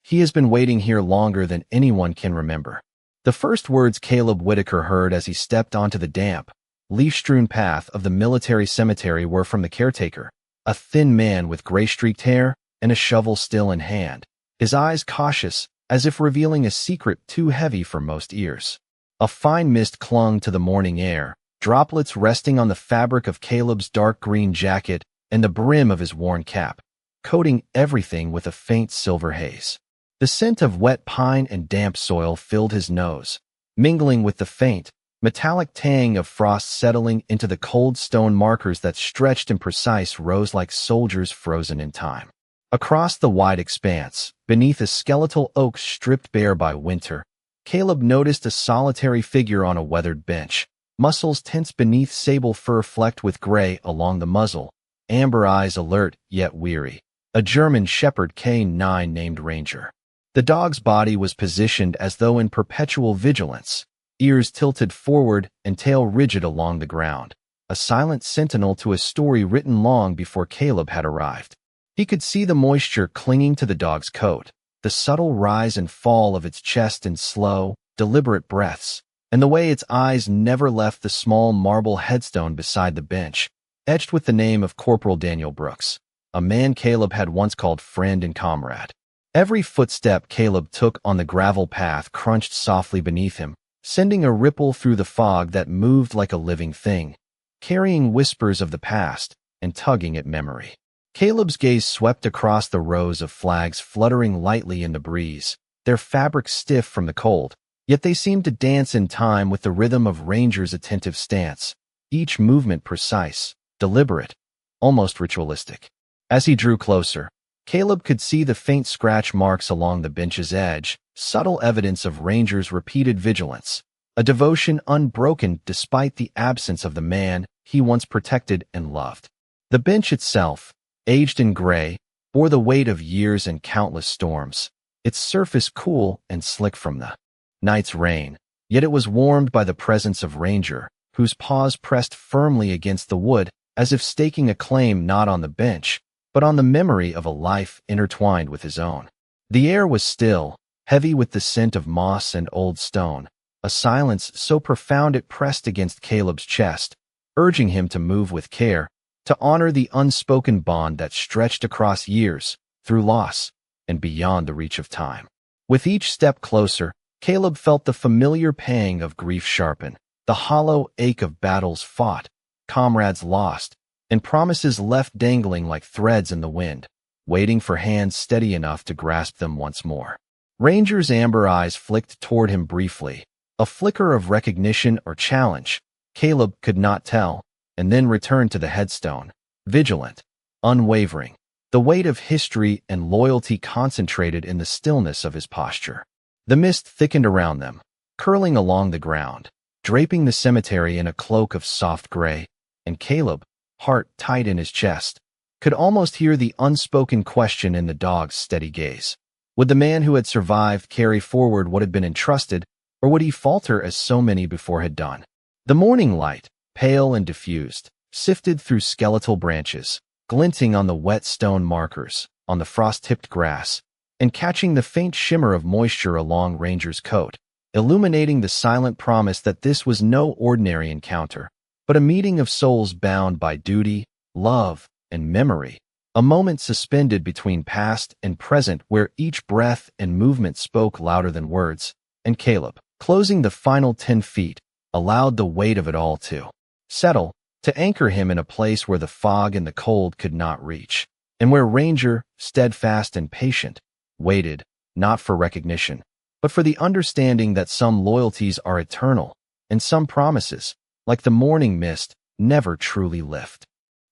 He has been waiting here longer than anyone can remember. The first words Caleb Whitaker heard as he stepped onto the damp, leaf-strewn path of the military cemetery were from the caretaker, a thin man with gray-streaked hair and a shovel still in hand, his eyes cautious, as if revealing a secret too heavy for most ears. A fine mist clung to the morning air, droplets resting on the fabric of Caleb's dark green jacket and the brim of his worn cap, coating everything with a faint silver haze. The scent of wet pine and damp soil filled his nose, mingling with the faint, metallic tang of frost settling into the cold stone markers that stretched in precise rows like soldiers frozen in time. Across the wide expanse, beneath a skeletal oak stripped bare by winter, Caleb noticed a solitary figure on a weathered bench, muscles tense beneath sable fur flecked with gray along the muzzle, amber eyes alert yet weary. A German Shepherd K9 named Ranger. The dog's body was positioned as though in perpetual vigilance, ears tilted forward and tail rigid along the ground, a silent sentinel to a story written long before Caleb had arrived. He could see the moisture clinging to the dog's coat, the subtle rise and fall of its chest in slow, deliberate breaths, and the way its eyes never left the small marble headstone beside the bench, etched with the name of Corporal Daniel Brooks, a man Caleb had once called friend and comrade. Every footstep Caleb took on the gravel path crunched softly beneath him, sending a ripple through the fog that moved like a living thing, carrying whispers of the past and tugging at memory. Caleb's gaze swept across the rows of flags fluttering lightly in the breeze, their fabric stiff from the cold, yet they seemed to dance in time with the rhythm of Ranger's attentive stance, each movement precise, deliberate, almost ritualistic. As he drew closer, Caleb could see the faint scratch marks along the bench's edge, subtle evidence of Ranger's repeated vigilance, a devotion unbroken despite the absence of the man he once protected and loved. The bench itself, aged in gray, bore the weight of years and countless storms, its surface cool and slick from the night's rain, yet it was warmed by the presence of Ranger, whose paws pressed firmly against the wood as if staking a claim not on the bench, but on the memory of a life intertwined with his own. The air was still, heavy with the scent of moss and old stone, a silence so profound it pressed against Caleb's chest, urging him to move with care, to honor the unspoken bond that stretched across years, through loss, and beyond the reach of time. With each step closer, Caleb felt the familiar pang of grief sharpen, the hollow ache of battles fought, comrades lost, and promises left dangling like threads in the wind, waiting for hands steady enough to grasp them once more. Ranger's amber eyes flicked toward him briefly, a flicker of recognition or challenge, Caleb could not tell, and then returned to the headstone, vigilant, unwavering, the weight of history and loyalty concentrated in the stillness of his posture. The mist thickened around them, curling along the ground, draping the cemetery in a cloak of soft gray, and Caleb, heart tight in his chest, could almost hear the unspoken question in the dog's steady gaze. Would the man who had survived carry forward what had been entrusted, or would he falter as so many before had done? The morning light, pale and diffused, sifted through skeletal branches, glinting on the wet stone markers, on the frost-tipped grass, and catching the faint shimmer of moisture along Ranger's coat, illuminating the silent promise that this was no ordinary encounter, but a meeting of souls bound by duty, love, and memory, a moment suspended between past and present where each breath and movement spoke louder than words, and Caleb, closing the final 10 feet, allowed the weight of it all to settle, to anchor him in a place where the fog and the cold could not reach, and where Ranger, steadfast and patient, waited, not for recognition, but for the understanding that some loyalties are eternal, and some promises, like the morning mist, never truly lift.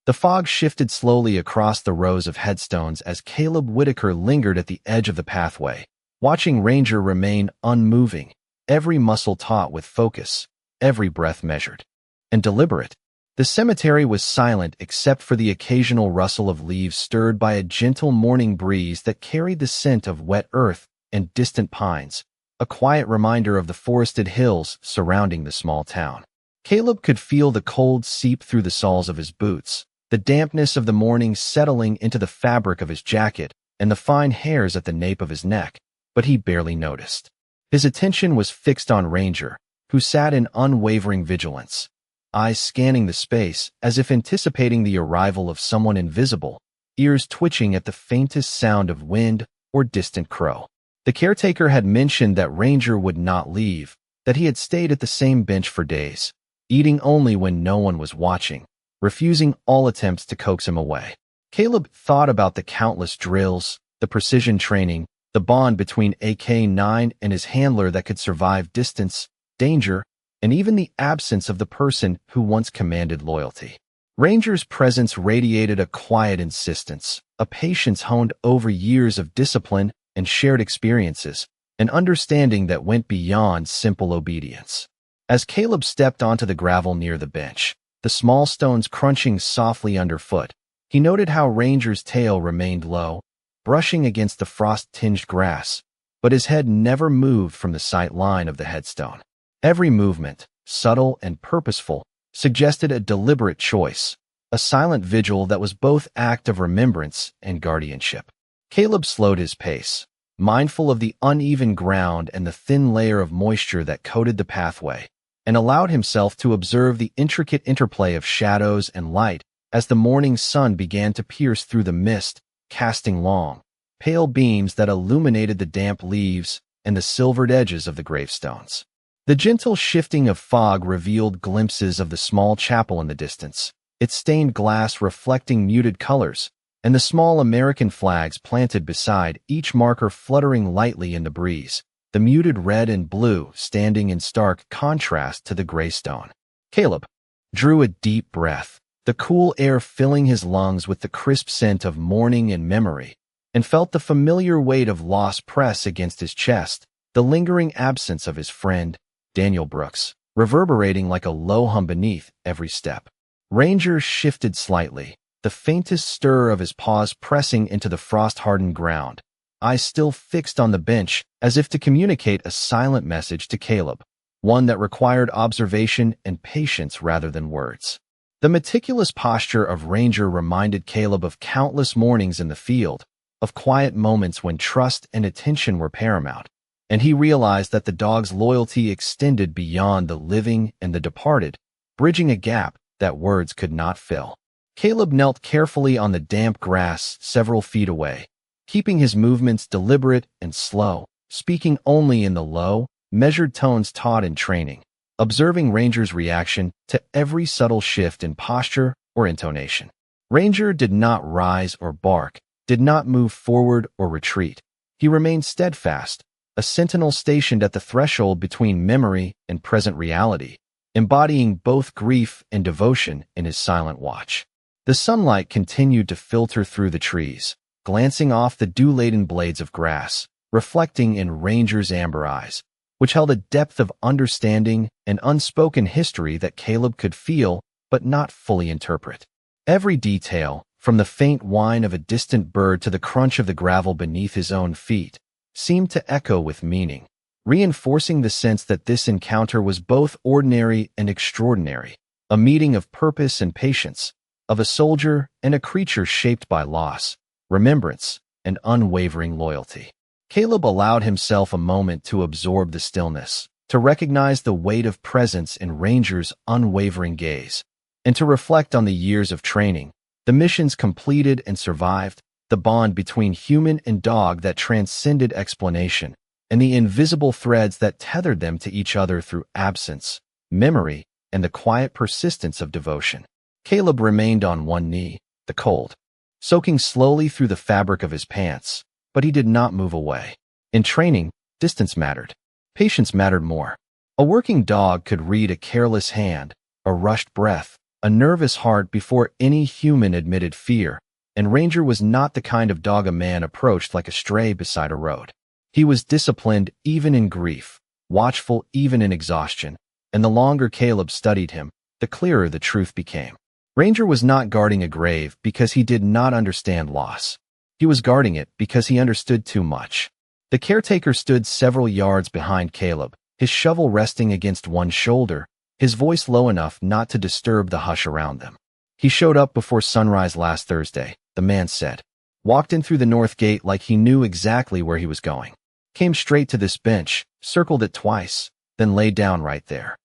The fog shifted slowly across the rows of headstones as Caleb Whitaker lingered at the edge of the pathway, watching Ranger remain unmoving, every muscle taut with focus, every breath measured and deliberate. The cemetery was silent except for the occasional rustle of leaves stirred by a gentle morning breeze that carried the scent of wet earth and distant pines, a quiet reminder of the forested hills surrounding the small town. Caleb could feel the cold seep through the soles of his boots, the dampness of the morning settling into the fabric of his jacket, and the fine hairs at the nape of his neck, but he barely noticed. His attention was fixed on Ranger, who sat in unwavering vigilance, eyes scanning the space as if anticipating the arrival of someone invisible, ears twitching at the faintest sound of wind or distant crow. The caretaker had mentioned that Ranger would not leave, that he had stayed at the same bench for days, eating only when no one was watching, refusing all attempts to coax him away. Caleb thought about the countless drills, the precision training, the bond between AK-9 and his handler that could survive distance, danger, and even the absence of the person who once commanded loyalty. Ranger's presence radiated a quiet insistence, a patience honed over years of discipline and shared experiences, an understanding that went beyond simple obedience. As Caleb stepped onto the gravel near the bench, the small stones crunching softly underfoot, he noted how Ranger's tail remained low, brushing against the frost-tinged grass, but his head never moved from the sight line of the headstone. Every movement, subtle and purposeful, suggested a deliberate choice, a silent vigil that was both act of remembrance and guardianship. Caleb slowed his pace, mindful of the uneven ground and the thin layer of moisture that coated the pathway, and allowed himself to observe the intricate interplay of shadows and light as the morning sun began to pierce through the mist, casting long, pale beams that illuminated the damp leaves and the silvered edges of the gravestones. The gentle shifting of fog revealed glimpses of the small chapel in the distance, its stained glass reflecting muted colors, and the small American flags planted beside each marker fluttering lightly in the breeze, the muted red and blue standing in stark contrast to the gray stone. Caleb drew a deep breath, the cool air filling his lungs with the crisp scent of morning and memory, and felt the familiar weight of loss press against his chest, the lingering absence of his friend, Daniel Brooks, reverberating like a low hum beneath every step. Ranger shifted slightly, the faintest stir of his paws pressing into the frost-hardened ground, eyes still fixed on the bench as if to communicate a silent message to Caleb, one that required observation and patience rather than words. The meticulous posture of Ranger reminded Caleb of countless mornings in the field, of quiet moments when trust and attention were paramount, and he realized that the dog's loyalty extended beyond the living and the departed, bridging a gap that words could not fill. Caleb knelt carefully on the damp grass several feet away, keeping his movements deliberate and slow, speaking only in the low, measured tones taught in training, observing Ranger's reaction to every subtle shift in posture or intonation. Ranger did not rise or bark, did not move forward or retreat. He remained steadfast, a sentinel stationed at the threshold between memory and present reality, embodying both grief and devotion in his silent watch. The sunlight continued to filter through the trees, glancing off the dew-laden blades of grass, reflecting in Ranger's amber eyes, which held a depth of understanding and unspoken history that Caleb could feel but not fully interpret. Every detail, from the faint whine of a distant bird to the crunch of the gravel beneath his own feet, seemed to echo with meaning, reinforcing the sense that this encounter was both ordinary and extraordinary, a meeting of purpose and patience, of a soldier and a creature shaped by loss, remembrance, and unwavering loyalty. Caleb allowed himself a moment to absorb the stillness, to recognize the weight of presence in Ranger's unwavering gaze, and to reflect on the years of training, the missions completed and survived, the bond between human and dog that transcended explanation, and the invisible threads that tethered them to each other through absence, memory, and the quiet persistence of devotion. Caleb remained on one knee, the cold, soaking slowly through the fabric of his pants, but he did not move away. In training, distance mattered. Patience mattered more. A working dog could read a careless hand, a rushed breath, a nervous heart before any human admitted fear, and Ranger was not the kind of dog a man approached like a stray beside a road. He was disciplined even in grief, watchful even in exhaustion, and the longer Caleb studied him, the clearer the truth became. Ranger was not guarding a grave because he did not understand loss. He was guarding it because he understood too much. The caretaker stood several yards behind Caleb, his shovel resting against one shoulder, his voice low enough not to disturb the hush around them. He showed up before sunrise last Thursday, the man said. Walked in through the north gate like he knew exactly where he was going. Came straight to this bench, circled it twice, then lay down right there.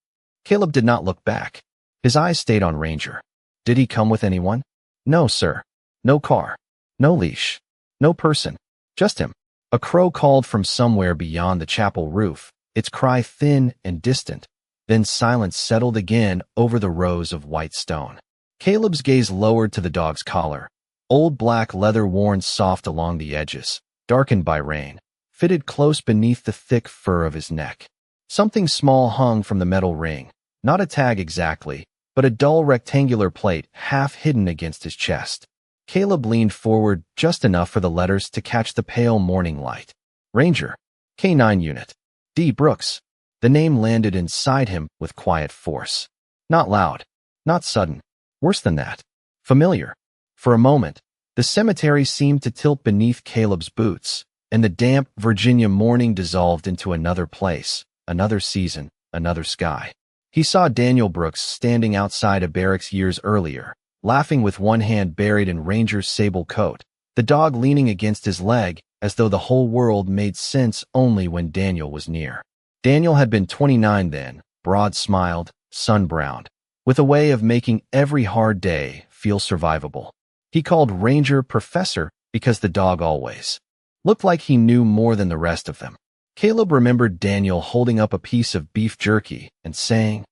Caleb did not look back. His eyes stayed on Ranger. Did he come with anyone? No, sir. No car. No leash. No person. Just him. A crow called from somewhere beyond the chapel roof, its cry thin and distant. Then silence settled again over the rows of white stone. Caleb's gaze lowered to the dog's collar. Old black leather worn soft along the edges, darkened by rain, fitted close beneath the thick fur of his neck. Something small hung from the metal ring, not a tag exactly, but a dull rectangular plate half hidden against his chest. Caleb leaned forward just enough for the letters to catch the pale morning light. Ranger. K9 Unit. D. Brooks. The name landed inside him with quiet force. Not loud. Not sudden. Worse than that. Familiar. For a moment, the cemetery seemed to tilt beneath Caleb's boots, and the damp Virginia morning dissolved into another place, another season, another sky. He saw Daniel Brooks standing outside a barracks years earlier, laughing with one hand buried in Ranger's sable coat, the dog leaning against his leg as though the whole world made sense only when Daniel was near. Daniel had been 29 then, broad-smiled, sun-browned, with a way of making every hard day feel survivable. He called Ranger Professor because the dog always looked like he knew more than the rest of them. Caleb remembered Daniel holding up a piece of beef jerky and saying,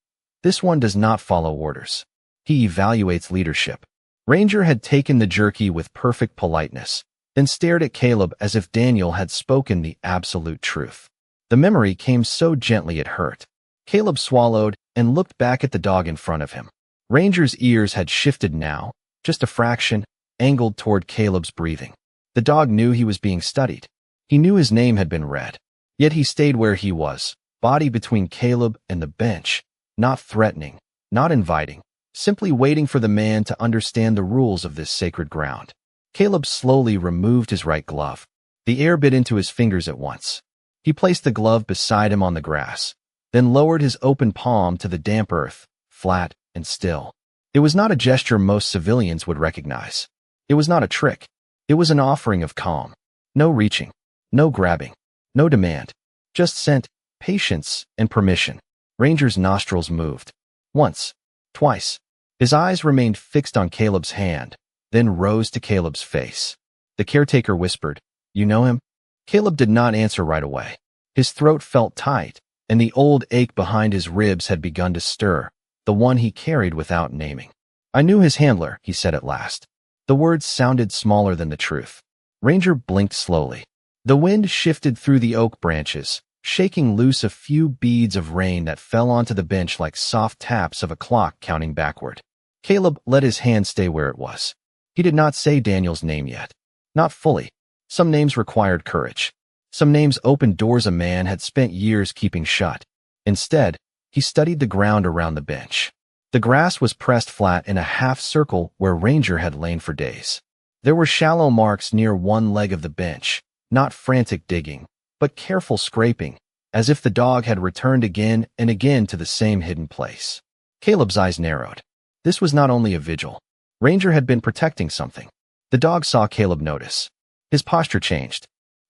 "This one does not follow orders. He evaluates leadership." Ranger had taken the jerky with perfect politeness, then stared at Caleb as if Daniel had spoken the absolute truth. The memory came so gently it hurt. Caleb swallowed and looked back at the dog in front of him. Ranger's ears had shifted now, just a fraction, angled toward Caleb's breathing. The dog knew he was being studied. He knew his name had been read. Yet he stayed where he was, body between Caleb and the bench, not threatening, not inviting, simply waiting for the man to understand the rules of this sacred ground. Caleb slowly removed his right glove. The air bit into his fingers at once. He placed the glove beside him on the grass, then lowered his open palm to the damp earth, flat and still. It was not a gesture most civilians would recognize. It was not a trick. It was an offering of calm. No reaching, no grabbing, no demand. Just scent, patience, and permission. Ranger's nostrils moved. Once, twice. His eyes remained fixed on Caleb's hand, then rose to Caleb's face. The caretaker whispered, "You know him?" Caleb did not answer right away. His throat felt tight, and the old ache behind his ribs had begun to stir, the one he carried without naming. "I knew his handler," he said at last. The words sounded smaller than the truth. Ranger blinked slowly. The wind shifted through the oak branches, shaking loose a few beads of rain that fell onto the bench like soft taps of a clock counting backward. Caleb let his hand stay where it was. He did not say Daniel's name yet. Not fully. Some names required courage. Some names opened doors a man had spent years keeping shut. Instead, he studied the ground around the bench. The grass was pressed flat in a half circle where Ranger had lain for days. There were shallow marks near one leg of the bench, not frantic digging, but careful scraping, as if the dog had returned again and again to the same hidden place. Caleb's eyes narrowed. This was not only a vigil. Ranger had been protecting something. The dog saw Caleb notice. His posture changed.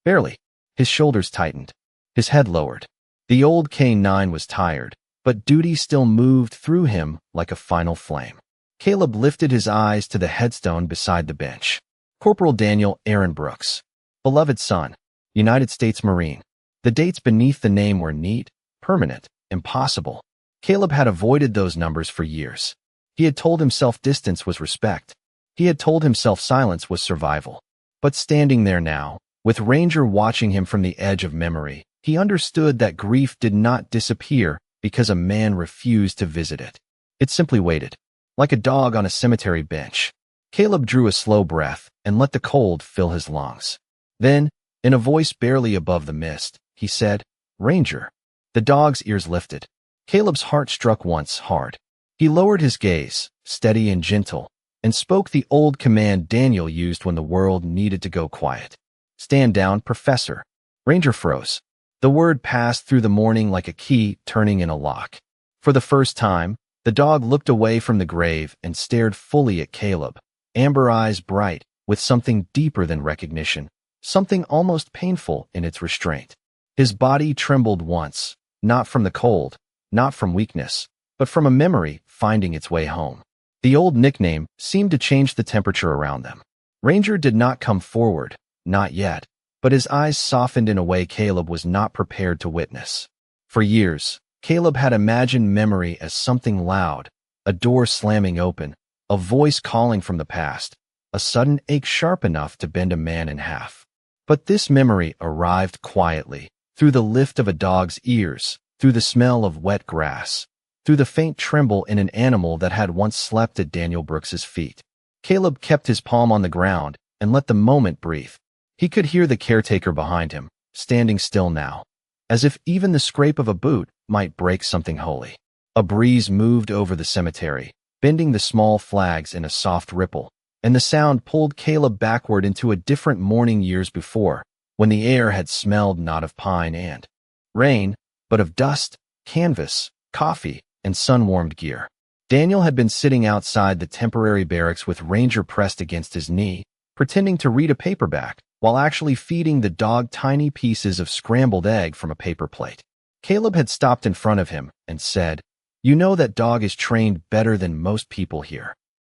Barely. His shoulders tightened. His head lowered. The old K9 was tired, but duty still moved through him like a final flame. Caleb lifted his eyes to the headstone beside the bench. Corporal Daniel Aaron Brooks. Beloved son. United States Marine. The dates beneath the name were neat, permanent, impossible. Caleb had avoided those numbers for years. He had told himself distance was respect. He had told himself silence was survival. But standing there now, with Ranger watching him from the edge of memory, he understood that grief did not disappear because a man refused to visit it. It simply waited, like a dog on a cemetery bench. Caleb drew a slow breath and let the cold fill his lungs. Then, in a voice barely above the mist, he said, "Ranger." The dog's ears lifted. Caleb's heart struck once hard. He lowered his gaze, steady and gentle, and spoke the old command Daniel used when the world needed to go quiet. "Stand down, Professor." Ranger froze. The word passed through the morning like a key turning in a lock. For the first time, the dog looked away from the grave and stared fully at Caleb, amber eyes bright, with something deeper than recognition, something almost painful in its restraint. His body trembled once, not from the cold, not from weakness, but from a memory finding its way home. The old nickname seemed to change the temperature around them. Ranger did not come forward, not yet, but his eyes softened in a way Caleb was not prepared to witness. For years, Caleb had imagined memory as something loud, a door slamming open, a voice calling from the past, a sudden ache sharp enough to bend a man in half. But this memory arrived quietly, through the lift of a dog's ears, through the smell of wet grass, through the faint tremble in an animal that had once slept at Daniel Brooks's feet. Caleb kept his palm on the ground and let the moment breathe. He could hear the caretaker behind him, standing still now, as if even the scrape of a boot might break something holy. A breeze moved over the cemetery, bending the small flags in a soft ripple, and the sound pulled Caleb backward into a different morning years before, when the air had smelled not of pine and rain, but of dust, canvas, coffee, and sun-warmed gear. Daniel had been sitting outside the temporary barracks with Ranger pressed against his knee, pretending to read a paperback, while actually feeding the dog tiny pieces of scrambled egg from a paper plate. Caleb had stopped in front of him and said, "You know that dog is trained better than most people here."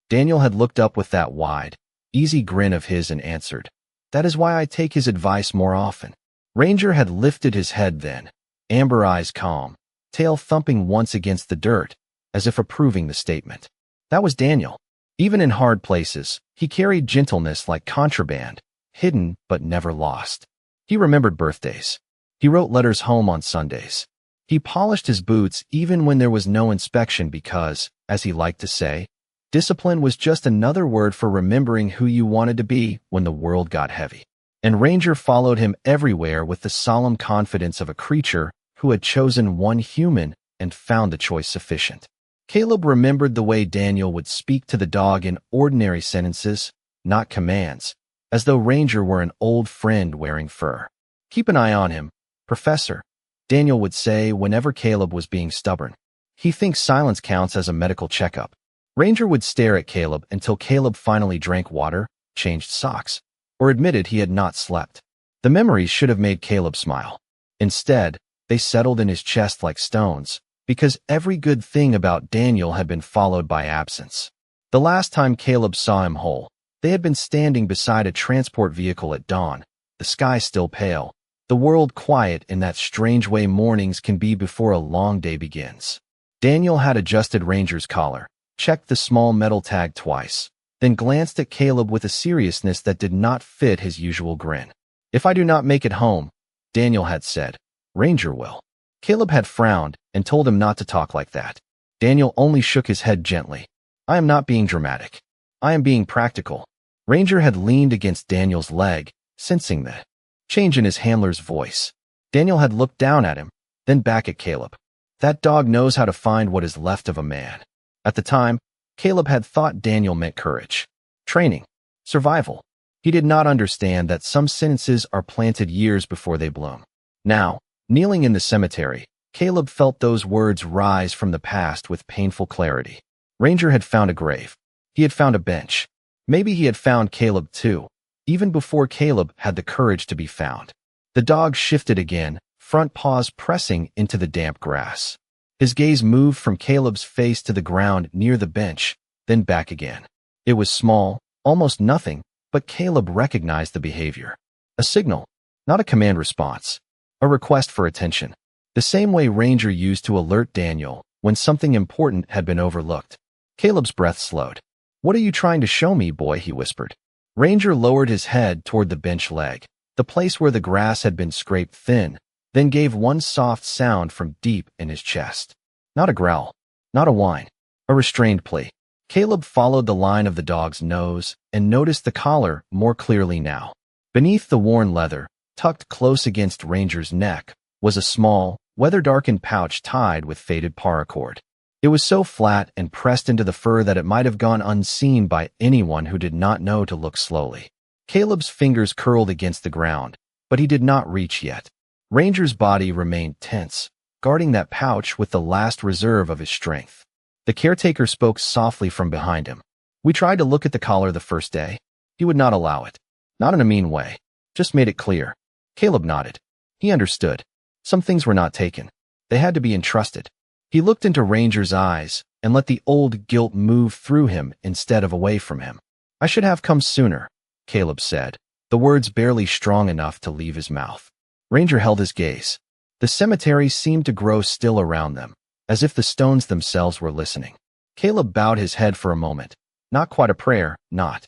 Daniel had looked up with that wide, easy grin of his and answered, "That is why I take his advice more often." Ranger had lifted his head then, amber eyes calm, tail thumping once against the dirt, as if approving the statement. That was Daniel. Even in hard places, he carried gentleness like contraband, hidden but never lost. He remembered birthdays. He wrote letters home on Sundays. He polished his boots even when there was no inspection because, as he liked to say, discipline was just another word for remembering who you wanted to be when the world got heavy. And Ranger followed him everywhere with the solemn confidence of a creature who had chosen one human and found the choice sufficient. Caleb remembered the way Daniel would speak to the dog in ordinary sentences, not commands, as though Ranger were an old friend wearing fur. "Keep an eye on him, Professor," Daniel would say whenever Caleb was being stubborn. "He thinks silence counts as a medical checkup." Ranger would stare at Caleb until Caleb finally drank water, changed socks, or admitted he had not slept. The memories should have made Caleb smile. Instead, they settled in his chest like stones, because every good thing about Daniel had been followed by absence. The last time Caleb saw him whole, they had been standing beside a transport vehicle at dawn, the sky still pale, the world quiet in that strange way mornings can be before a long day begins. Daniel had adjusted Ranger's collar, checked the small metal tag twice, then glanced at Caleb with a seriousness that did not fit his usual grin. "If I do not make it home," Daniel had said, "Ranger will." Caleb had frowned and told him not to talk like that. Daniel only shook his head gently. "I am not being dramatic. I am being practical." Ranger had leaned against Daniel's leg, sensing the change in his handler's voice. Daniel had looked down at him, then back at Caleb. "That dog knows how to find what is left of a man." At the time, Caleb had thought Daniel meant courage, training, survival. He did not understand that some sentences are planted years before they bloom. Now, kneeling in the cemetery, Caleb felt those words rise from the past with painful clarity. Ranger had found a grave. He had found a bench. Maybe he had found Caleb too, even before Caleb had the courage to be found. The dog shifted again, front paws pressing into the damp grass. His gaze moved from Caleb's face to the ground near the bench, then back again. It was small, almost nothing, but Caleb recognized the behavior. A signal, not a command response. A request for attention. The same way Ranger used to alert Daniel when something important had been overlooked. Caleb's breath slowed. "What are you trying to show me, boy?" he whispered. Ranger lowered his head toward the bench leg, the place where the grass had been scraped thin, then gave one soft sound from deep in his chest. Not a growl, not a whine, a restrained plea. Caleb followed the line of the dog's nose and noticed the collar more clearly now. Beneath the worn leather, tucked close against Ranger's neck, was a small, weather-darkened pouch tied with faded paracord. It was so flat and pressed into the fur that it might have gone unseen by anyone who did not know to look slowly. Caleb's fingers curled against the ground, but he did not reach yet. Ranger's body remained tense, guarding that pouch with the last reserve of his strength. The caretaker spoke softly from behind him. "We tried to look at the collar the first day. He would not allow it. Not in a mean way. Just made it clear." Caleb nodded. He understood. Some things were not taken. They had to be entrusted. He looked into Ranger's eyes and let the old guilt move through him instead of away from him. "I should have come sooner," Caleb said, the words barely strong enough to leave his mouth. Ranger held his gaze. The cemetery seemed to grow still around them, as if the stones themselves were listening. Caleb bowed his head for a moment. Not quite a prayer, not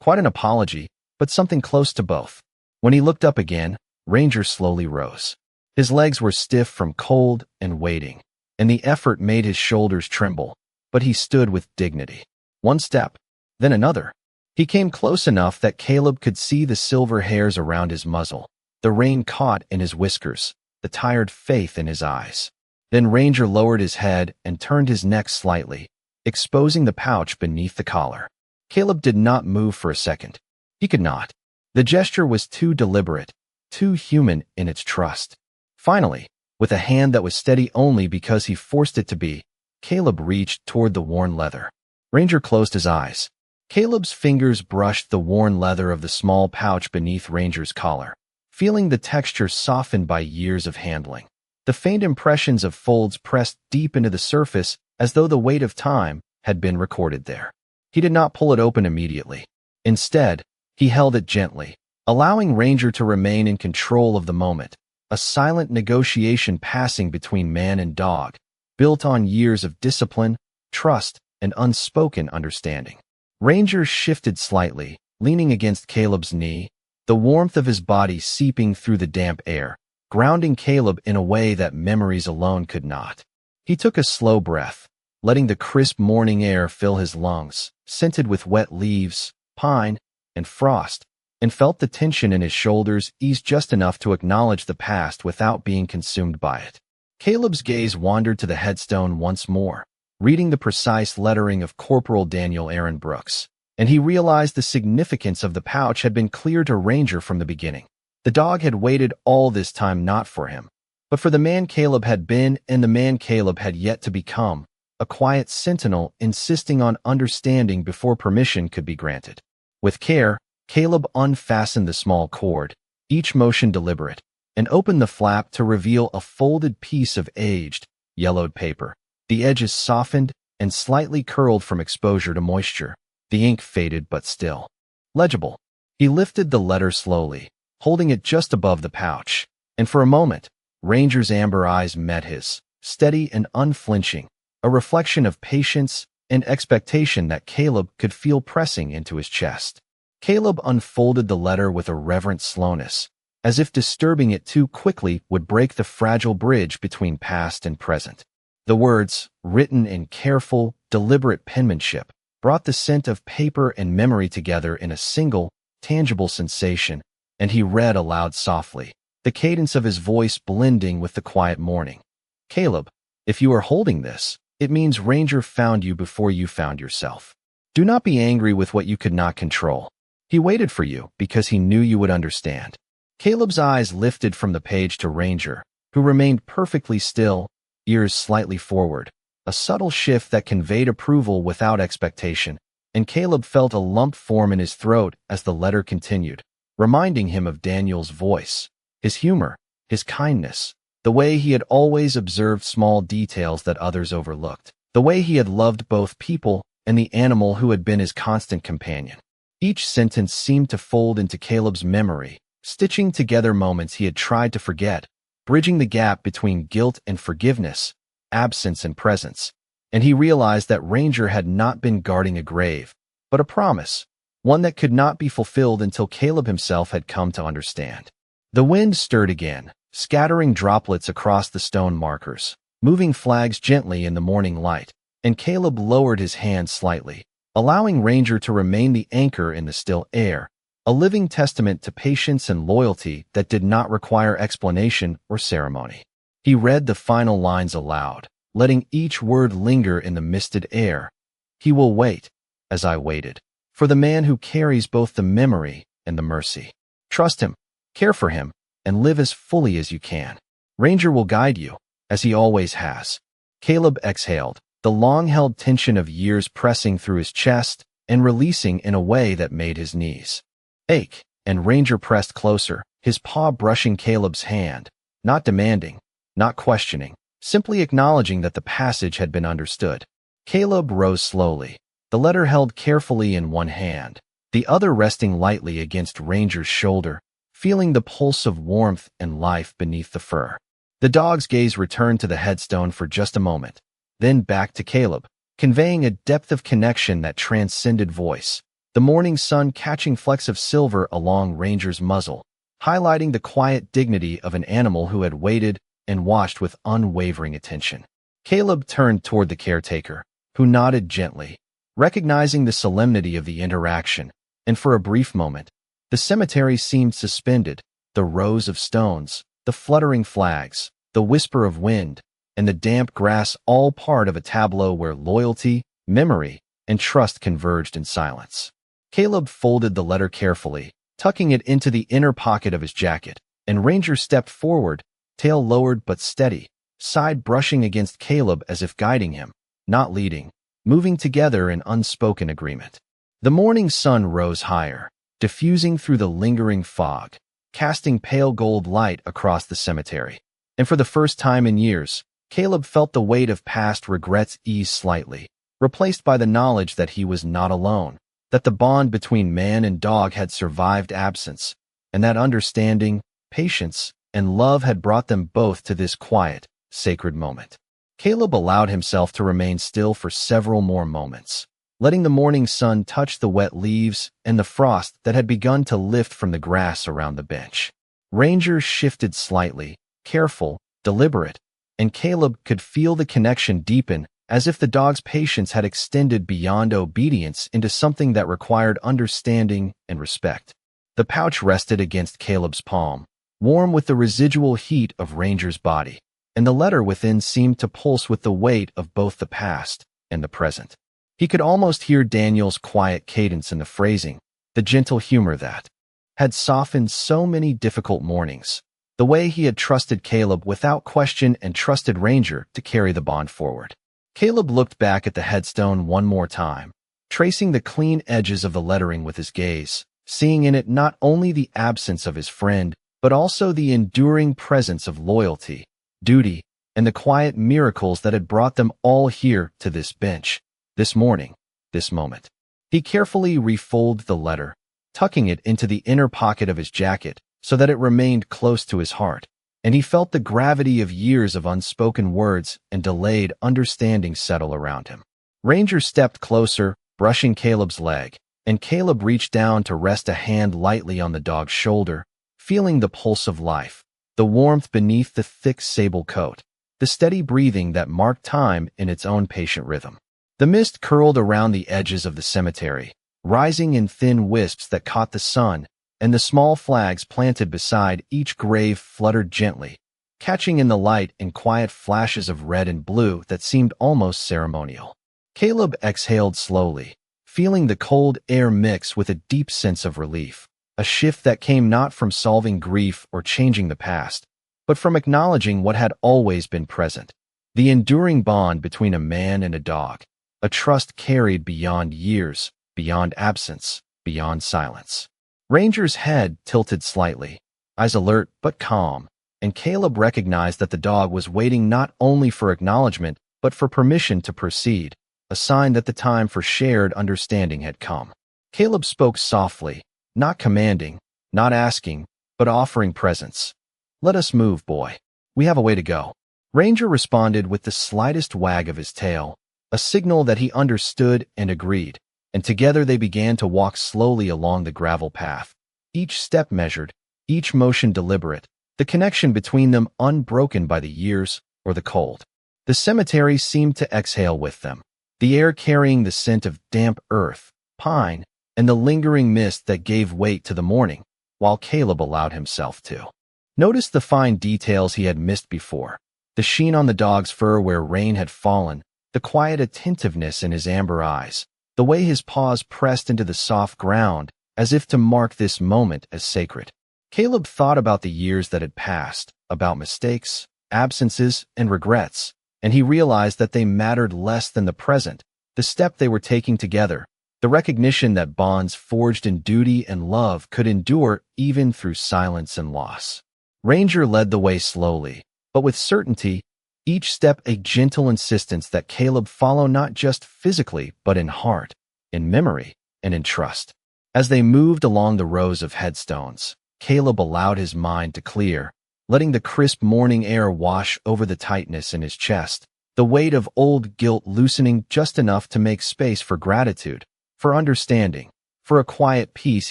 quite an apology, but something close to both. When he looked up again, Ranger slowly rose. His legs were stiff from cold and waiting, and the effort made his shoulders tremble, but he stood with dignity. One step, then another. He came close enough that Caleb could see the silver hairs around his muzzle, the rain caught in his whiskers, the tired faith in his eyes. Then Ranger lowered his head and turned his neck slightly, exposing the pouch beneath the collar. Caleb did not move for a second. He could not. The gesture was too deliberate, too human in its trust. Finally, with a hand that was steady only because he forced it to be, Caleb reached toward the worn leather. Ranger closed his eyes. Caleb's fingers brushed the worn leather of the small pouch beneath Ranger's collar, feeling the texture softened by years of handling. The faint impressions of folds pressed deep into the surface as though the weight of time had been recorded there. He did not pull it open immediately. Instead, he held it gently, allowing Ranger to remain in control of the moment, a silent negotiation passing between man and dog, built on years of discipline, trust, and unspoken understanding. Ranger shifted slightly, leaning against Caleb's knee, the warmth of his body seeping through the damp air, grounding Caleb in a way that memories alone could not. He took a slow breath, letting the crisp morning air fill his lungs, scented with wet leaves, pine, and frost, and felt the tension in his shoulders ease just enough to acknowledge the past without being consumed by it. Caleb's gaze wandered to the headstone once more, reading the precise lettering of Corporal Daniel Aaron Brooks, and he realized the significance of the pouch had been clear to Ranger from the beginning. The dog had waited all this time not for him, but for the man Caleb had been and the man Caleb had yet to become, a quiet sentinel insisting on understanding before permission could be granted. With care, Caleb unfastened the small cord, each motion deliberate, and opened the flap to reveal a folded piece of aged, yellowed paper. The edges softened and slightly curled from exposure to moisture. The ink faded but still legible. He lifted the letter slowly, holding it just above the pouch, and for a moment, Ranger's amber eyes met his, steady and unflinching, a reflection of patience and expectation that Caleb could feel pressing into his chest. Caleb unfolded the letter with a reverent slowness, as if disturbing it too quickly would break the fragile bridge between past and present. The words, written in careful, deliberate penmanship, brought the scent of paper and memory together in a single, tangible sensation, and he read aloud softly, the cadence of his voice blending with the quiet morning. "Caleb, if you are holding this, it means Ranger found you before you found yourself. Do not be angry with what you could not control. He waited for you because he knew you would understand." Caleb's eyes lifted from the page to Ranger, who remained perfectly still, ears slightly forward, a subtle shift that conveyed approval without expectation, and Caleb felt a lump form in his throat as the letter continued, reminding him of Daniel's voice, his humor, his kindness, the way he had always observed small details that others overlooked, the way he had loved both people and the animal who had been his constant companion. Each sentence seemed to fold into Caleb's memory, stitching together moments he had tried to forget, bridging the gap between guilt and forgiveness, absence and presence, and he realized that Ranger had not been guarding a grave, but a promise, one that could not be fulfilled until Caleb himself had come to understand. The wind stirred again, scattering droplets across the stone markers, moving flags gently in the morning light, and Caleb lowered his hand slightly, allowing Ranger to remain the anchor in the still air, a living testament to patience and loyalty that did not require explanation or ceremony. He read the final lines aloud, letting each word linger in the misted air. "He will wait, as I waited, for the man who carries both the memory and the mercy. Trust him, care for him, and live as fully as you can. Ranger will guide you, as he always has." Caleb exhaled, the long-held tension of years pressing through his chest and releasing in a way that made his knees ache, and Ranger pressed closer, his paw brushing Caleb's hand, Not demanding, not questioning, simply acknowledging that the passage had been understood. Caleb rose slowly, the letter held carefully in one hand, the other resting lightly against Ranger's shoulder, feeling the pulse of warmth and life beneath the fur. The dog's gaze returned to the headstone for just a moment, then back to Caleb, conveying a depth of connection that transcended voice. The morning sun catching flecks of silver along Ranger's muzzle, highlighting the quiet dignity of an animal who had waited and watched with unwavering attention. Caleb turned toward the caretaker, who nodded gently, recognizing the solemnity of the interaction, and for a brief moment, the cemetery seemed suspended, the rows of stones, the fluttering flags, the whisper of wind, and the damp grass all part of a tableau where loyalty, memory, and trust converged in silence. Caleb folded the letter carefully, tucking it into the inner pocket of his jacket, and Ranger stepped forward, tail lowered but steady, side brushing against Caleb as if guiding him, not leading, moving together in unspoken agreement. The morning sun rose higher, diffusing through the lingering fog, casting pale gold light across the cemetery. And for the first time in years, Caleb felt the weight of past regrets ease slightly, replaced by the knowledge that he was not alone, that the bond between man and dog had survived absence, and that understanding, patience, and love had brought them both to this quiet, sacred moment. Caleb allowed himself to remain still for several more moments, letting the morning sun touch the wet leaves and the frost that had begun to lift from the grass around the bench. Ranger shifted slightly, careful, deliberate, and Caleb could feel the connection deepen, as if the dog's patience had extended beyond obedience into something that required understanding and respect. The pouch rested against Caleb's palm, warm with the residual heat of Ranger's body, and the letter within seemed to pulse with the weight of both the past and the present. He could almost hear Daniel's quiet cadence in the phrasing, the gentle humor that had softened so many difficult mornings, the way he had trusted Caleb without question and trusted Ranger to carry the bond forward. Caleb looked back at the headstone one more time, tracing the clean edges of the lettering with his gaze, seeing in it not only the absence of his friend, but also the enduring presence of loyalty, duty, and the quiet miracles that had brought them all here to this bench, this morning, this moment. He carefully refolded the letter, tucking it into the inner pocket of his jacket so that it remained close to his heart, and he felt the gravity of years of unspoken words and delayed understanding settle around him. Ranger stepped closer, brushing Caleb's leg, and Caleb reached down to rest a hand lightly on the dog's shoulder, feeling the pulse of life, the warmth beneath the thick sable coat, the steady breathing that marked time in its own patient rhythm. The mist curled around the edges of the cemetery, rising in thin wisps that caught the sun, and the small flags planted beside each grave fluttered gently, catching in the light in quiet flashes of red and blue that seemed almost ceremonial. Caleb exhaled slowly, feeling the cold air mix with a deep sense of relief, a shift that came not from solving grief or changing the past, but from acknowledging what had always been present, the enduring bond between a man and a dog, a trust carried beyond years, beyond absence, beyond silence. Ranger's head tilted slightly, eyes alert but calm, and Caleb recognized that the dog was waiting not only for acknowledgement but for permission to proceed, a sign that the time for shared understanding had come. Caleb spoke softly, not commanding, not asking, but offering presence. "Let us move, boy. We have a way to go." Ranger responded with the slightest wag of his tail, a signal that he understood and agreed, and together they began to walk slowly along the gravel path, each step measured, each motion deliberate, the connection between them unbroken by the years or the cold. The cemetery seemed to exhale with them, the air carrying the scent of damp earth, pine, and the lingering mist that gave weight to the morning, while Caleb allowed himself to notice the fine details he had missed before, the sheen on the dog's fur where rain had fallen, the quiet attentiveness in his amber eyes, the way his paws pressed into the soft ground as if to mark this moment as sacred. Caleb thought about the years that had passed, about mistakes, absences, and regrets, and he realized that they mattered less than the present, the step they were taking together, the recognition that bonds forged in duty and love could endure even through silence and loss. Ranger led the way slowly, but with certainty, each step a gentle insistence that Caleb follow not just physically, but in heart, in memory, and in trust. As they moved along the rows of headstones, Caleb allowed his mind to clear, letting the crisp morning air wash over the tightness in his chest, the weight of old guilt loosening just enough to make space for gratitude, for understanding, for a quiet peace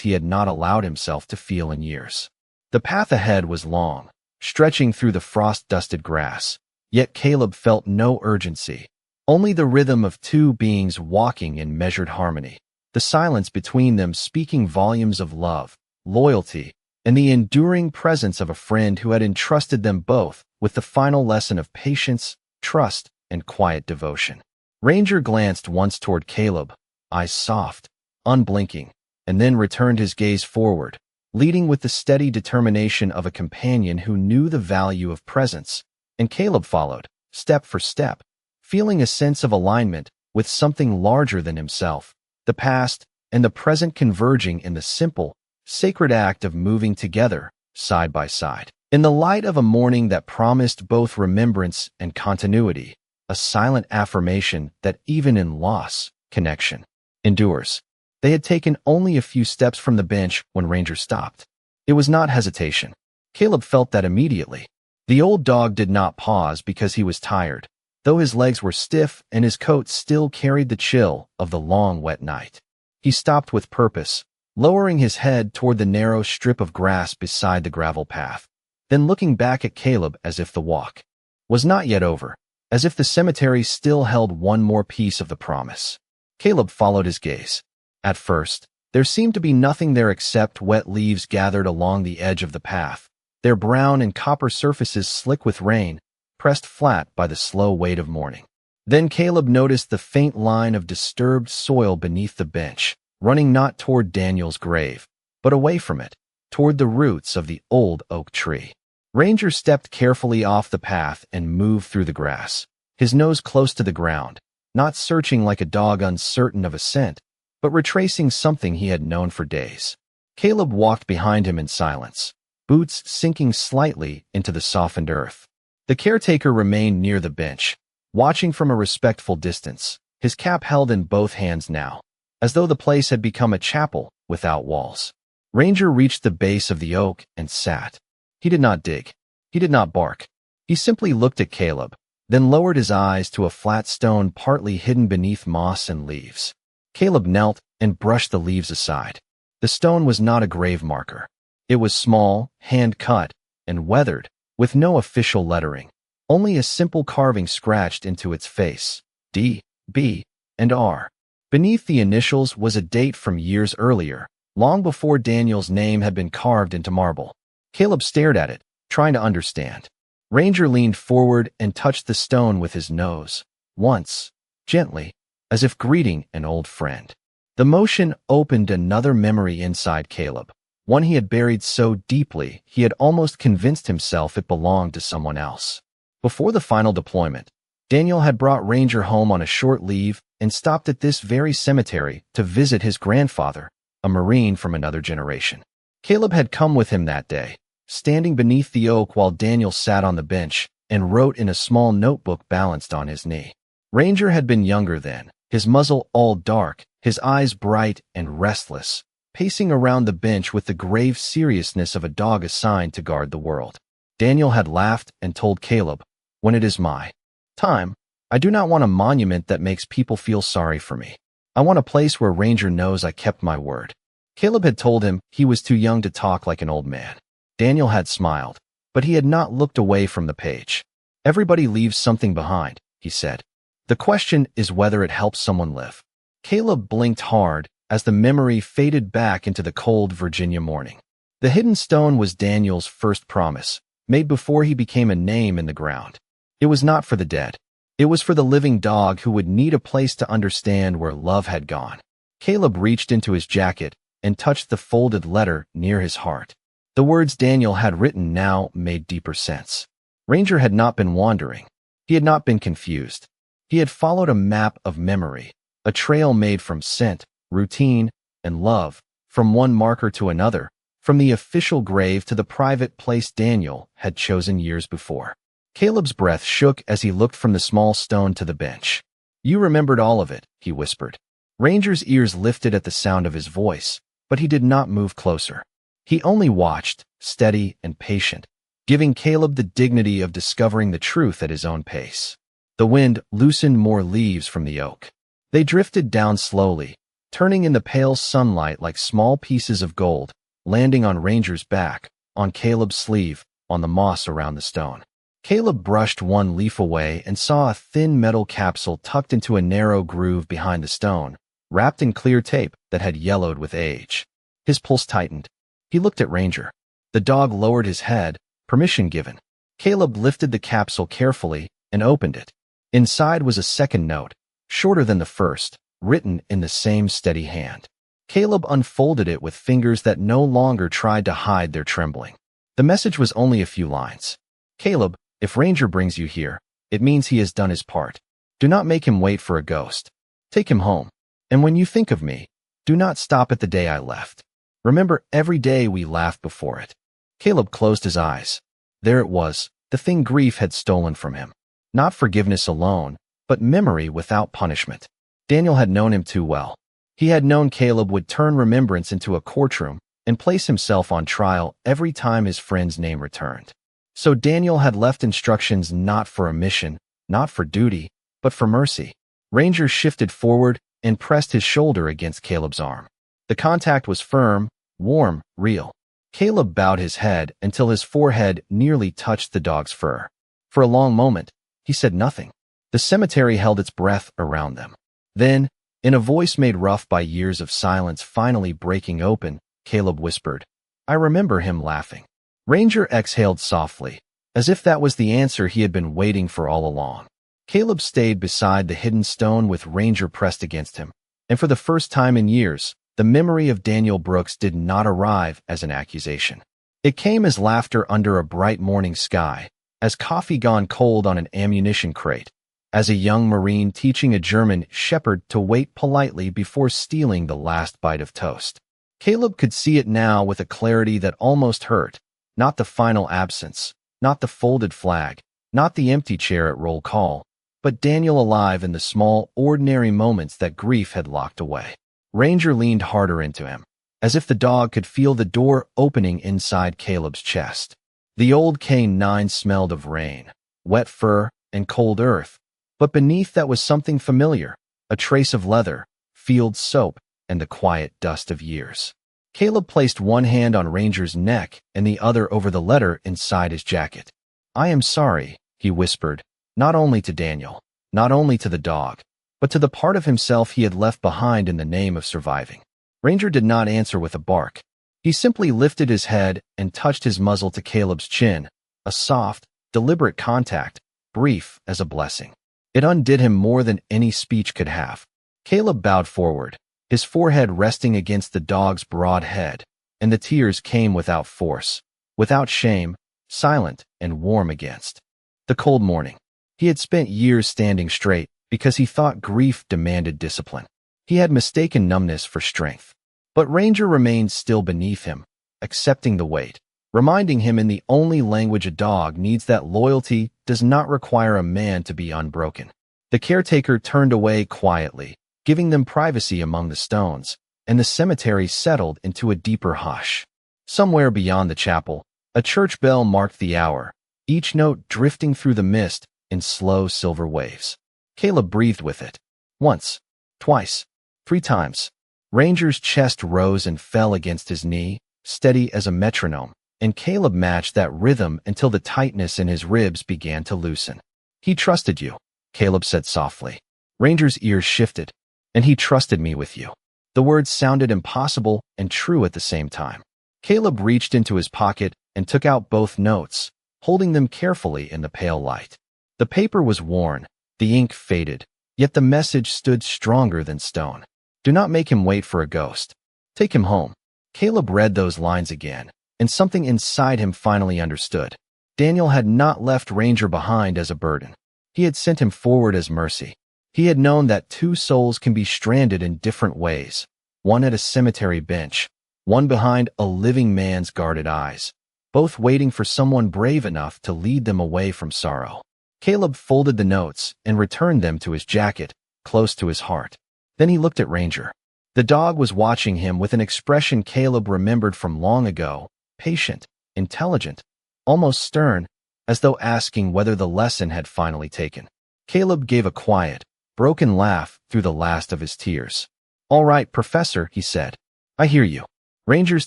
he had not allowed himself to feel in years. The path ahead was long, stretching through the frost-dusted grass, yet Caleb felt no urgency, only the rhythm of two beings walking in measured harmony, the silence between them speaking volumes of love, loyalty, and the enduring presence of a friend who had entrusted them both with the final lesson of patience, trust, and quiet devotion. Ranger glanced once toward Caleb, eyes soft, unblinking, and then returned his gaze forward, leading with the steady determination of a companion who knew the value of presence, and Caleb followed, step for step, feeling a sense of alignment with something larger than himself, the past and the present converging in the simple, sacred act of moving together, side by side. In the light of a morning that promised both remembrance and continuity, a silent affirmation that even in loss, connection endures. They had taken only a few steps from the bench when Ranger stopped. It was not hesitation. Caleb felt that immediately. The old dog did not pause because he was tired, though his legs were stiff and his coat still carried the chill of the long, wet night. He stopped with purpose, lowering his head toward the narrow strip of grass beside the gravel path, then looking back at Caleb as if the walk was not yet over, as if the cemetery still held one more piece of the promise. Caleb followed his gaze. At first, there seemed to be nothing there except wet leaves gathered along the edge of the path, their brown and copper surfaces slick with rain, pressed flat by the slow weight of morning. Then Caleb noticed the faint line of disturbed soil beneath the bench, running not toward Daniel's grave, but away from it, toward the roots of the old oak tree. Ranger stepped carefully off the path and moved through the grass, his nose close to the ground, not searching like a dog uncertain of a scent, but retracing something he had known for days. Caleb walked behind him in silence, boots sinking slightly into the softened earth. The caretaker remained near the bench, watching from a respectful distance, his cap held in both hands now, as though the place had become a chapel without walls. Ranger reached the base of the oak and sat. He did not dig. He did not bark. He simply looked at Caleb, then lowered his eyes to a flat stone partly hidden beneath moss and leaves. Caleb knelt and brushed the leaves aside. The stone was not a grave marker. It was small, hand-cut, and weathered, with no official lettering, only a simple carving scratched into its face, D, B, and R. Beneath the initials was a date from years earlier, long before Daniel's name had been carved into marble. Caleb stared at it, trying to understand. Ranger leaned forward and touched the stone with his nose, once, gently, as if greeting an old friend. The motion opened another memory inside Caleb, one he had buried so deeply he had almost convinced himself it belonged to someone else. Before the final deployment, Daniel had brought Ranger home on a short leave and stopped at this very cemetery to visit his grandfather, a Marine from another generation. Caleb had come with him that day, standing beneath the oak while Daniel sat on the bench and wrote in a small notebook balanced on his knee. Ranger had been younger then, his muzzle all dark, his eyes bright and restless, pacing around the bench with the grave seriousness of a dog assigned to guard the world. Daniel had laughed and told Caleb, "When it is my time, I do not want a monument that makes people feel sorry for me. I want a place where Ranger knows I kept my word." Caleb had told him he was too young to talk like an old man. Daniel had smiled, but he had not looked away from the page. "Everybody leaves something behind," he said. "The question is whether it helps someone live." Caleb blinked hard as the memory faded back into the cold Virginia morning. The hidden stone was Daniel's first promise, made before he became a name in the ground. It was not for the dead. It was for the living dog who would need a place to understand where love had gone. Caleb reached into his jacket and touched the folded letter near his heart. The words Daniel had written now made deeper sense. Ranger had not been wandering. He had not been confused. He had followed a map of memory, a trail made from scent, routine, and love, from one marker to another, from the official grave to the private place Daniel had chosen years before. Caleb's breath shook as he looked from the small stone to the bench. "You remembered all of it," he whispered. Ranger's ears lifted at the sound of his voice, but he did not move closer. He only watched, steady and patient, giving Caleb the dignity of discovering the truth at his own pace. The wind loosened more leaves from the oak. They drifted down slowly, turning in the pale sunlight like small pieces of gold, landing on Ranger's back, on Caleb's sleeve, on the moss around the stone. Caleb brushed one leaf away and saw a thin metal capsule tucked into a narrow groove behind the stone, wrapped in clear tape that had yellowed with age. His pulse tightened. He looked at Ranger. The dog lowered his head, permission given. Caleb lifted the capsule carefully and opened it. Inside was a second note, shorter than the first, written in the same steady hand. Caleb unfolded it with fingers that no longer tried to hide their trembling. The message was only a few lines. "Caleb, if Ranger brings you here, it means he has done his part. Do not make him wait for a ghost. Take him home. And when you think of me, do not stop at the day I left. Remember every day we laughed before it." Caleb closed his eyes. There it was, the thing grief had stolen from him. Not forgiveness alone, but memory without punishment. Daniel had known him too well. He had known Caleb would turn remembrance into a courtroom and place himself on trial every time his friend's name returned. So Daniel had left instructions not for a mission, not for duty, but for mercy. Ranger shifted forward and pressed his shoulder against Caleb's arm. The contact was firm, warm, real. Caleb bowed his head until his forehead nearly touched the dog's fur. For a long moment, he said nothing. The cemetery held its breath around them. Then, in a voice made rough by years of silence finally breaking open, Caleb whispered, "I remember him laughing." Ranger exhaled softly, as if that was the answer he had been waiting for all along. Caleb stayed beside the hidden stone with Ranger pressed against him, and for the first time in years, the memory of Daniel Brooks did not arrive as an accusation. It came as laughter under a bright morning sky, as coffee gone cold on an ammunition crate, as a young Marine teaching a German shepherd to wait politely before stealing the last bite of toast. Caleb could see it now with a clarity that almost hurt, not the final absence, not the folded flag, not the empty chair at roll call, but Daniel alive in the small, ordinary moments that grief had locked away. Ranger leaned harder into him, as if the dog could feel the door opening inside Caleb's chest. The old K9 smelled of rain, wet fur, and cold earth, but beneath that was something familiar, a trace of leather, field soap, and the quiet dust of years. Caleb placed one hand on Ranger's neck and the other over the letter inside his jacket. "I am sorry," he whispered, not only to Daniel, not only to the dog, but to the part of himself he had left behind in the name of surviving. Ranger did not answer with a bark. He simply lifted his head and touched his muzzle to Caleb's chin, a soft, deliberate contact, brief as a blessing. It undid him more than any speech could have. Caleb bowed forward, his forehead resting against the dog's broad head, and the tears came without force, without shame, silent and warm against the cold morning. He had spent years standing straight because he thought grief demanded discipline. He had mistaken numbness for strength. But Ranger remained still beneath him, accepting the weight, reminding him in the only language a dog needs that loyalty does not require a man to be unbroken. The caretaker turned away quietly, giving them privacy among the stones, and the cemetery settled into a deeper hush. Somewhere beyond the chapel, a church bell marked the hour, each note drifting through the mist in slow silver waves. Caleb breathed with it. Once, twice, 3 times. Ranger's chest rose and fell against his knee, steady as a metronome, and Caleb matched that rhythm until the tightness in his ribs began to loosen. "He trusted you," Caleb said softly. Ranger's ears shifted. "And he trusted me with you." The words sounded impossible and true at the same time. Caleb reached into his pocket and took out both notes, holding them carefully in the pale light. The paper was worn, the ink faded, yet the message stood stronger than stone. "Do not make him wait for a ghost. Take him home." Caleb read those lines again, and something inside him finally understood. Daniel had not left Ranger behind as a burden. He had sent him forward as mercy. He had known that 2 souls can be stranded in different ways, one at a cemetery bench, one behind a living man's guarded eyes, both waiting for someone brave enough to lead them away from sorrow. Caleb folded the notes and returned them to his jacket, close to his heart. Then he looked at Ranger. The dog was watching him with an expression Caleb remembered from long ago, patient, intelligent, almost stern, as though asking whether the lesson had finally taken. Caleb gave a quiet, broken laugh through the last of his tears. "All right, Professor," he said. "I hear you." Ranger's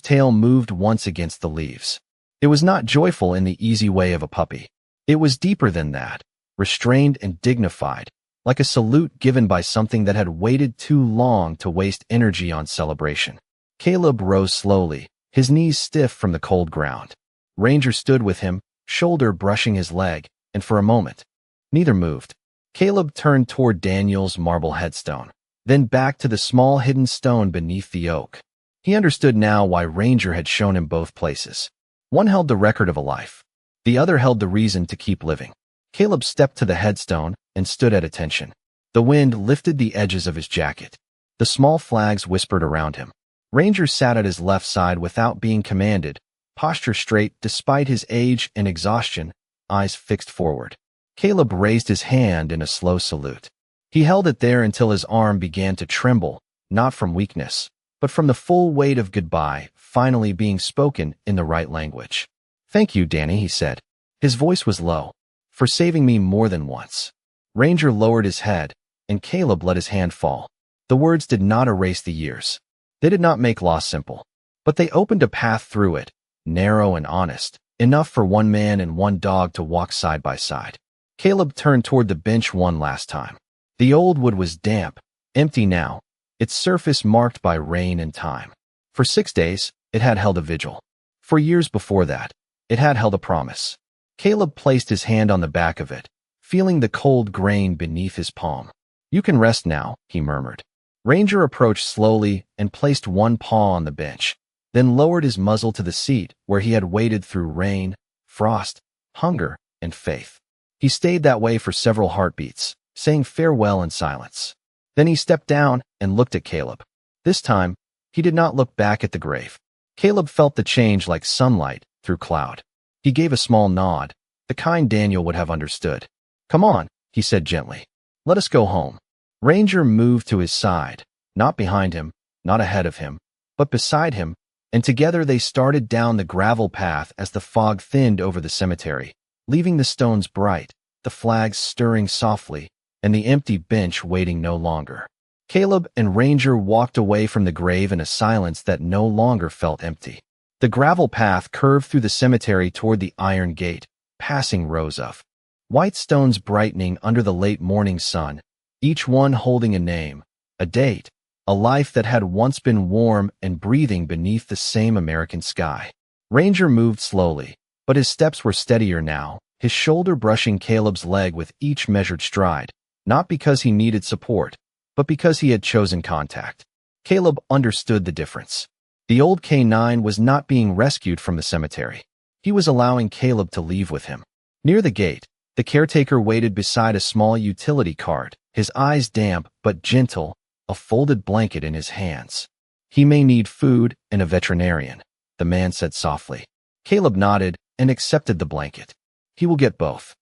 tail moved once against the leaves. It was not joyful in the easy way of a puppy. It was deeper than that, restrained and dignified, like a salute given by something that had waited too long to waste energy on celebration. Caleb rose slowly, his knees stiff from the cold ground. Ranger stood with him, shoulder brushing his leg, and for a moment, neither moved. Caleb turned toward Daniel's marble headstone, then back to the small hidden stone beneath the oak. He understood now why Ranger had shown him both places. One held the record of a life. The other held the reason to keep living. Caleb stepped to the headstone and stood at attention. The wind lifted the edges of his jacket. The small flags whispered around him. Ranger sat at his left side without being commanded, posture straight despite his age and exhaustion, eyes fixed forward. Caleb raised his hand in a slow salute. He held it there until his arm began to tremble, not from weakness, but from the full weight of goodbye finally being spoken in the right language. "Thank you, Danny," he said. His voice was low. "For saving me more than once." Ranger lowered his head, and Caleb let his hand fall. The words did not erase the years. They did not make loss simple, but they opened a path through it, narrow and honest, enough for one man and one dog to walk side by side. Caleb turned toward the bench one last time. The old wood was damp, empty now, its surface marked by rain and time. For 6 days, it had held a vigil. For years before that, it had held a promise. Caleb placed his hand on the back of it, feeling the cold grain beneath his palm. "You can rest now," he murmured. Ranger approached slowly and placed one paw on the bench, then lowered his muzzle to the seat where he had waited through rain, frost, hunger, and faith. He stayed that way for several heartbeats, saying farewell in silence. Then he stepped down and looked at Caleb. This time, he did not look back at the grave. Caleb felt the change like sunlight through cloud. He gave a small nod, the kind Daniel would have understood. "Come on," he said gently. "Let us go home." Ranger moved to his side, not behind him, not ahead of him, but beside him, and together they started down the gravel path as the fog thinned over the cemetery, leaving the stones bright, the flags stirring softly, and the empty bench waiting no longer. Caleb and Ranger walked away from the grave in a silence that no longer felt empty. The gravel path curved through the cemetery toward the iron gate, passing rows of white stones brightening under the late morning sun, each one holding a name, a date, a life that had once been warm and breathing beneath the same American sky. Ranger moved slowly, but his steps were steadier now, his shoulder brushing Caleb's leg with each measured stride, not because he needed support, but because he had chosen contact. Caleb understood the difference. The old K9 was not being rescued from the cemetery. He was allowing Caleb to leave with him. Near the gate, the caretaker waited beside a small utility cart, his eyes damp but gentle, a folded blanket in his hands. "He may need food and a veterinarian," the man said softly. Caleb nodded and accepted the blanket. "He will get both."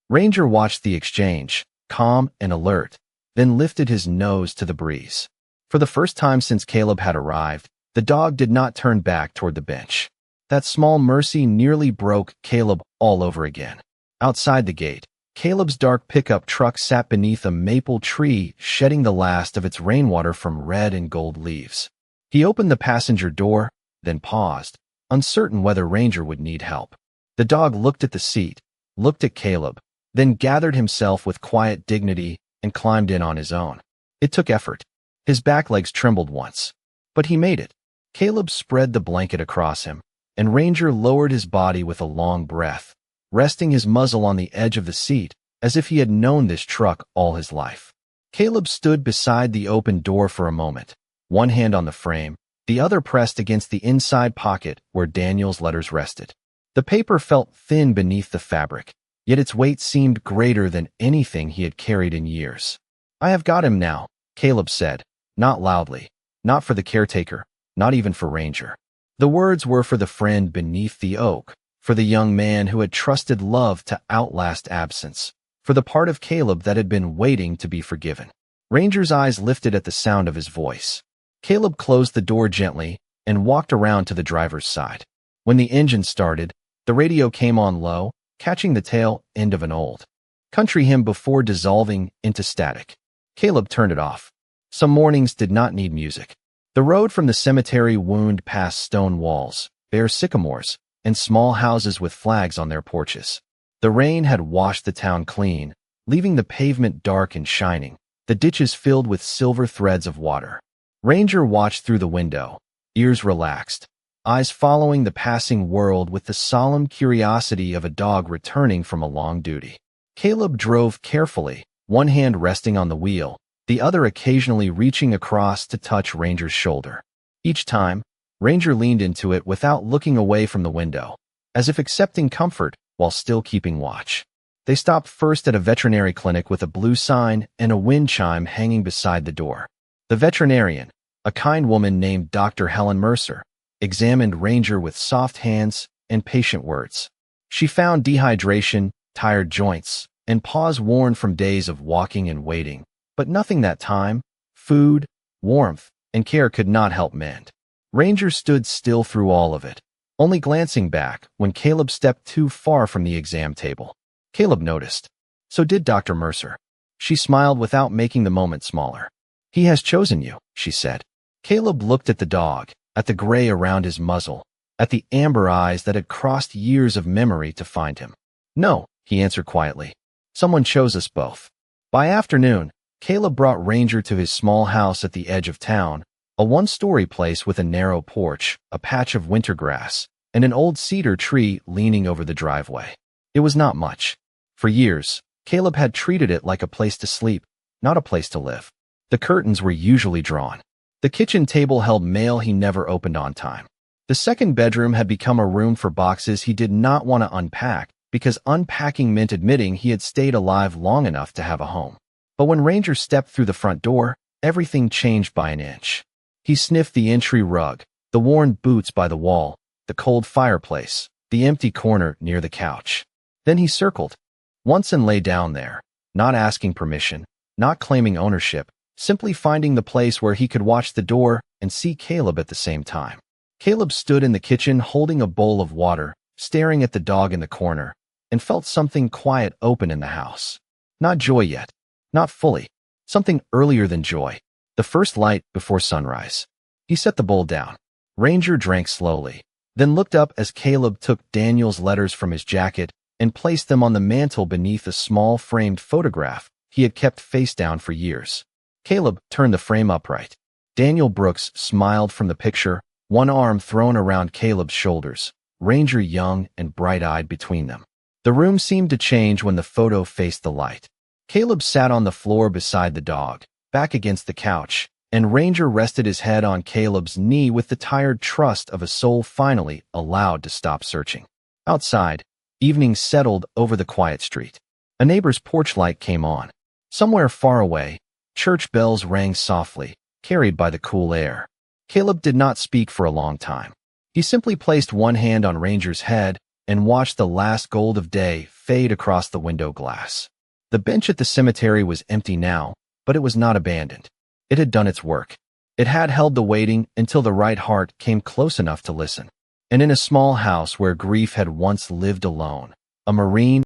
Ranger watched the exchange, calm and alert, then lifted his nose to the breeze. For the first time since Caleb had arrived, the dog did not turn back toward the bench. That small mercy nearly broke Caleb all over again. Outside the gate, Caleb's dark pickup truck sat beneath a maple tree, shedding the last of its rainwater from red and gold leaves. He opened the passenger door, then paused, uncertain whether Ranger would need help. The dog looked at the seat, looked at Caleb, then gathered himself with quiet dignity and climbed in on his own. It took effort. His back legs trembled once, but he made it. Caleb spread the blanket across him, and Ranger lowered his body with a long breath, resting his muzzle on the edge of the seat as if he had known this truck all his life. Caleb stood beside the open door for a moment, one hand on the frame, the other pressed against the inside pocket where Daniel's letters rested. The paper felt thin beneath the fabric, yet its weight seemed greater than anything he had carried in years. "I have got him now," Caleb said, not loudly, not for the caretaker, not even for Ranger. The words were for the friend beneath the oak, for the young man who had trusted love to outlast absence, for the part of Caleb that had been waiting to be forgiven. Ranger's eyes lifted at the sound of his voice. Caleb closed the door gently and walked around to the driver's side. When the engine started, the radio came on low, catching the tail end of an old country hymn before dissolving into static. Caleb turned it off. Some mornings did not need music. The road from the cemetery wound past stone walls, bare sycamores, and small houses with flags on their porches. The rain had washed the town clean, leaving the pavement dark and shining, the ditches filled with silver threads of water. Ranger watched through the window, ears relaxed, eyes following the passing world with the solemn curiosity of a dog returning from a long duty. Caleb drove carefully, one hand resting on the wheel, the other occasionally reaching across to touch Ranger's shoulder. Each time, Ranger leaned into it without looking away from the window, as if accepting comfort while still keeping watch. They stopped first at a veterinary clinic with a blue sign and a wind chime hanging beside the door. The veterinarian, a kind woman named Dr. Helen Mercer, examined Ranger with soft hands and patient words. She found dehydration, tired joints, and paws worn from days of walking and waiting, but nothing that time, food, warmth, and care could not help mend. Ranger stood still through all of it, only glancing back when Caleb stepped too far from the exam table. Caleb noticed. So did Dr. Mercer. She smiled without making the moment smaller. "He has chosen you," she said. Caleb looked at the dog, at the gray around his muzzle, at the amber eyes that had crossed years of memory to find him. "No," he answered quietly. "Someone chose us both." By afternoon, Caleb brought Ranger to his small house at the edge of town, a one-story place with a narrow porch, a patch of winter grass, and an old cedar tree leaning over the driveway. It was not much. For years, Caleb had treated it like a place to sleep, not a place to live. The curtains were usually drawn. The kitchen table held mail he never opened on time. The second bedroom had become a room for boxes he did not want to unpack, because unpacking meant admitting he had stayed alive long enough to have a home. But when Ranger stepped through the front door, everything changed by an inch. He sniffed the entry rug, the worn boots by the wall, the cold fireplace, the empty corner near the couch. Then he circled once and lay down there, not asking permission, not claiming ownership, simply finding the place where he could watch the door and see Caleb at the same time. Caleb stood in the kitchen holding a bowl of water, staring at the dog in the corner, and felt something quiet open in the house. Not joy yet, not fully, something earlier than joy, the first light before sunrise. He set the bowl down. Ranger drank slowly, then looked up as Caleb took Daniel's letters from his jacket and placed them on the mantel beneath a small framed photograph he had kept face down for years. Caleb turned the frame upright. Daniel Brooks smiled from the picture, one arm thrown around Caleb's shoulders, Ranger young and bright-eyed between them. The room seemed to change when the photo faced the light. Caleb sat on the floor beside the dog, back against the couch, and Ranger rested his head on Caleb's knee with the tired trust of a soul finally allowed to stop searching. Outside, evening settled over the quiet street. A neighbor's porch light came on. Somewhere far away, church bells rang softly, carried by the cool air. Caleb did not speak for a long time. He simply placed one hand on Ranger's head and watched the last gold of day fade across the window glass. The bench at the cemetery was empty now, but it was not abandoned. It had done its work. It had held the waiting until the right heart came close enough to listen. And in a small house where grief had once lived alone, a Marine